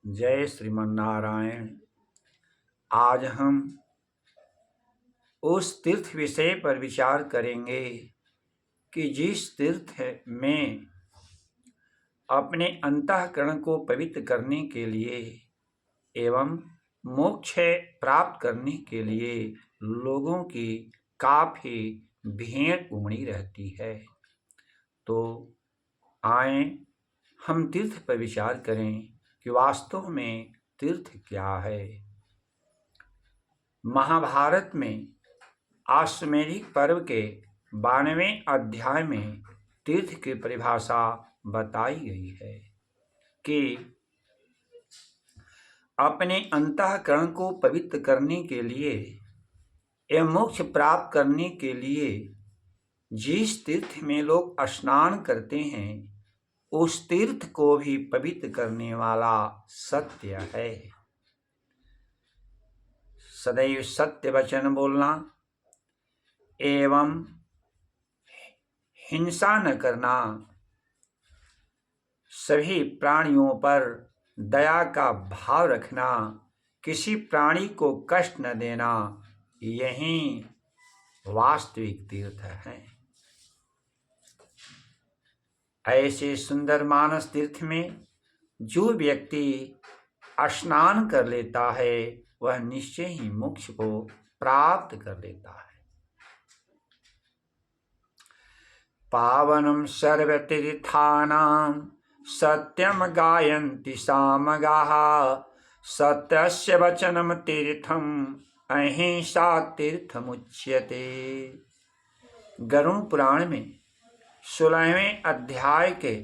जय श्रीमन्नारायण। आज हम उस तीर्थ विषय पर विचार करेंगे कि जिस तीर्थ में अपने अंतःकरण को पवित्र करने के लिए एवं मोक्ष प्राप्त करने के लिए लोगों की काफी भीड़ उमड़ी रहती है। तो आए हम तीर्थ पर विचार करें कि वास्तव में तीर्थ क्या है। महाभारत में आश्वमेधिक पर्व के 92वें अध्याय में तीर्थ की परिभाषा बताई गई है कि अपने अंतःकरण को पवित्र करने के लिए एवं मोक्ष प्राप्त करने के लिए जिस तीर्थ में लोग स्नान करते हैं उस तीर्थ को भी पवित्र करने वाला सत्य है। सदैव सत्य वचन बोलना एवं हिंसा न करना, सभी प्राणियों पर दया का भाव रखना, किसी प्राणी को कष्ट न देना, यही वास्तविक तीर्थ है। ऐसे सुंदर मानस तीर्थ में जो व्यक्ति स्नान कर लेता है वह निश्चय ही मोक्ष को प्राप्त कर लेता है। पावनम सर्वतीर्थानां सत्यम गायन्ति सामगाः सत्यस्य वचनम तीर्थम अहिंसा तीर्थमुच्यते। गरुड़ पुराण में 16वें अध्याय के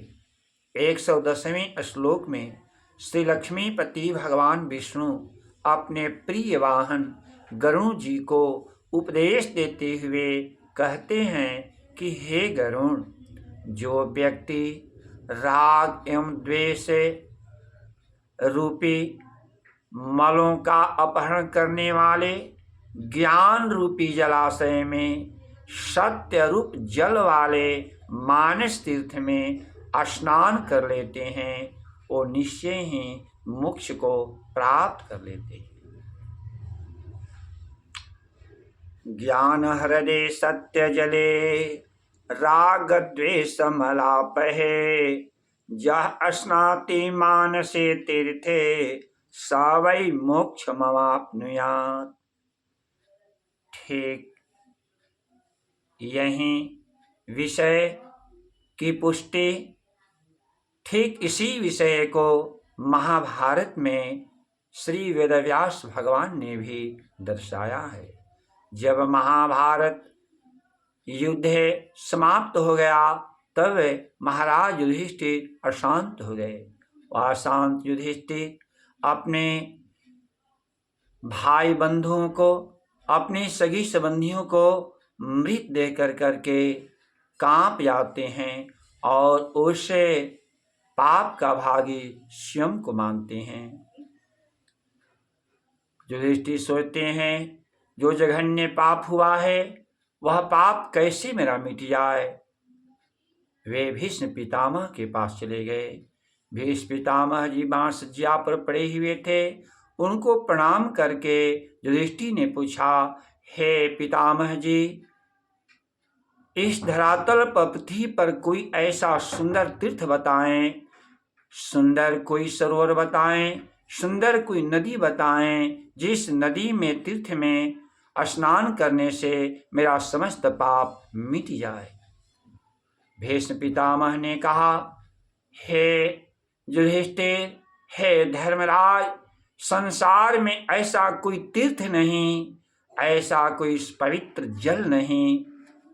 110वें श्लोक में श्री लक्ष्मीपति भगवान विष्णु अपने प्रिय वाहन गरुड़ जी को उपदेश देते हुए कहते हैं कि हे गरुड़, जो व्यक्ति राग एवं द्वेष रूपी मलों का अपहरण करने वाले ज्ञान रूपी जलाशय में सत्य रूप जल वाले मानस तीर्थ में स्नान कर लेते हैं वो निश्चय ही मोक्ष को प्राप्त कर लेते हैं। ज्ञान हृदय सत्य जले राग द्वेष मलापहे जह स्नाति मानसे तीर्थे स वै मोक्षमवाप्नुयात्। ठीक यही विषय की पुष्टि ठीक इसी विषय को महाभारत में श्री वेदव्यास भगवान ने भी दर्शाया है। जब महाभारत युद्ध समाप्त हो गया तब महाराज युधिष्ठिर अशांत हो गए। अशांत युधिष्ठिर अपने भाई बंधुओं को, अपने सगी संबंधियों को मृत देकर करके कांप जाते हैं और उसे पाप का भागी स्वयं को मानते हैं। युधिष्ठिर सोचते हैं जो जघन्य पाप हुआ है वह पाप कैसे मेरा मिट जाए। वे भीष्म पितामह के पास चले गए। भीष्म पितामह जी बांसज्या पर पड़े हुए थे। उनको प्रणाम करके युधिष्ठिर ने पूछा, हे पितामह जी, इस धरातल पृथ्वी पर कोई ऐसा सुंदर तीर्थ बताएं, सुंदर कोई सरोवर बताएं, सुंदर कोई नदी बताएं जिस नदी में तीर्थ में स्नान करने से मेरा समस्त पाप मिट जाए। भीष्म पितामह ने कहा, हे युधिष्ठिर, हे धर्मराज, संसार में ऐसा कोई तीर्थ नहीं, ऐसा कोई पवित्र जल नहीं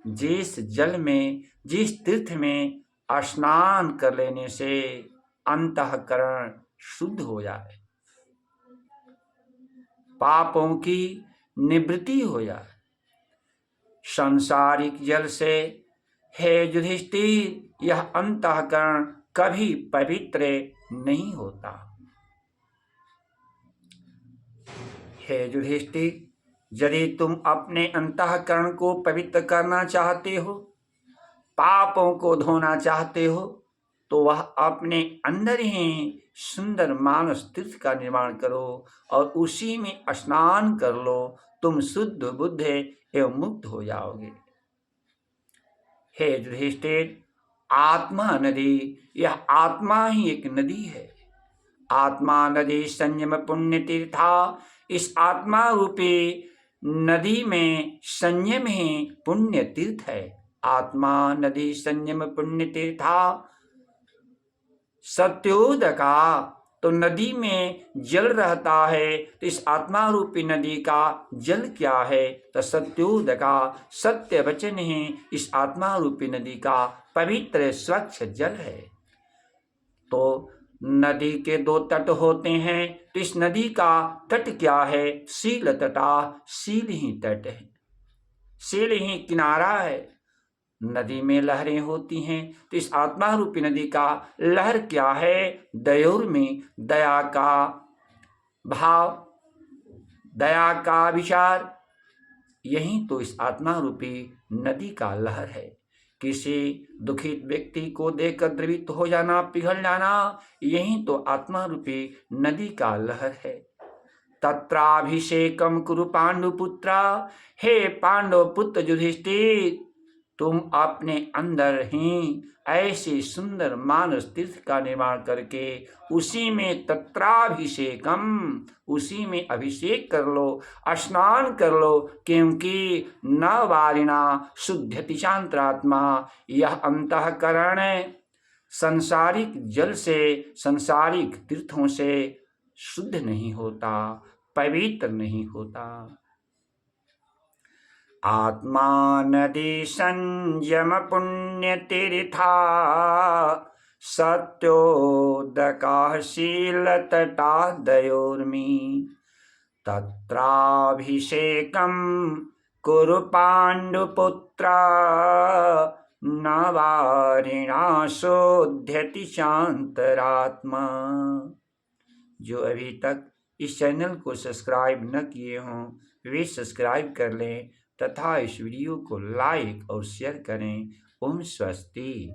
जिस जल में, जिस तीर्थ में स्नान कर लेने से अंतःकरण शुद्ध हो जाए, पापों की निवृत्ति हो जाए। सांसारिक जल से हे युधिष्ठिर यह अंतःकरण कभी पवित्र नहीं होता। हे युधिष्ठिर, यदि तुम अपने अंतःकरण को पवित्र करना चाहते हो, पापों को धोना चाहते हो, तो वह अपने अंदर ही सुंदर मानस तीर्थ का निर्माण करो और उसी में स्नान कर लो, तुम शुद्ध बुद्ध एवं मुक्त हो जाओगे। हे युधिष्ठिर, आत्मा नदी, यह आत्मा ही एक नदी है। आत्मा नदी संयम पुण्य तीर्था, इस आत्मा रूपी नदी में संयम ही पुण्य तीर्थ है। आत्मा नदी संयम पुण्य तीर्था सत्योदका, तो नदी में जल रहता है, तो इस आत्मा रूपी नदी का जल क्या है? तो सत्योदका, सत्य वचन ही इस आत्मा रूपी नदी का पवित्र स्वच्छ जल है। तो नदी के दो तट होते हैं, तो इस नदी का तट क्या है? शील तटा, शील ही तट है, शील ही किनारा है। नदी में लहरें होती हैं, तो इस आत्मा रूपी नदी का लहर क्या है? दयोर में दया का भाव, दया का विचार, यही तो इस आत्मा रूपी नदी का लहर है। किसी दुखित व्यक्ति को देखकर द्रवित हो जाना, पिघल जाना, यही तो आत्मा रूपी नदी का लहर है। तत्राभिषेकम कुरु पांडुपुत्रा, हे पांडव पुत्र युधिष्ठिर, तुम अपने अंदर ही ऐसे सुंदर मानस तीर्थ का निर्माण करके उसी में तत्राभिषेकम, उसी में अभिषेक कर लो, स्नान कर लो, क्योंकि न वारिणा शुद्धति चांतरात्मा, यह अंतःकरण संसारिक जल से, संसारिक तीर्थों से शुद्ध नहीं होता, पवित्र नहीं होता। आत्मा नदी संयम पुण्य तीर्था सत्योदका शील तटा दयोर्मी, तत्राभिषेकम कुरु पांडुपुत्र न वारिणा शोध्यति शांतरात्मा। जो अभी तक इस चैनल को सब्सक्राइब न किए हों वे सब्सक्राइब कर लें तथा इस वीडियो को लाइक और शेयर करें। ओम स्वस्ति।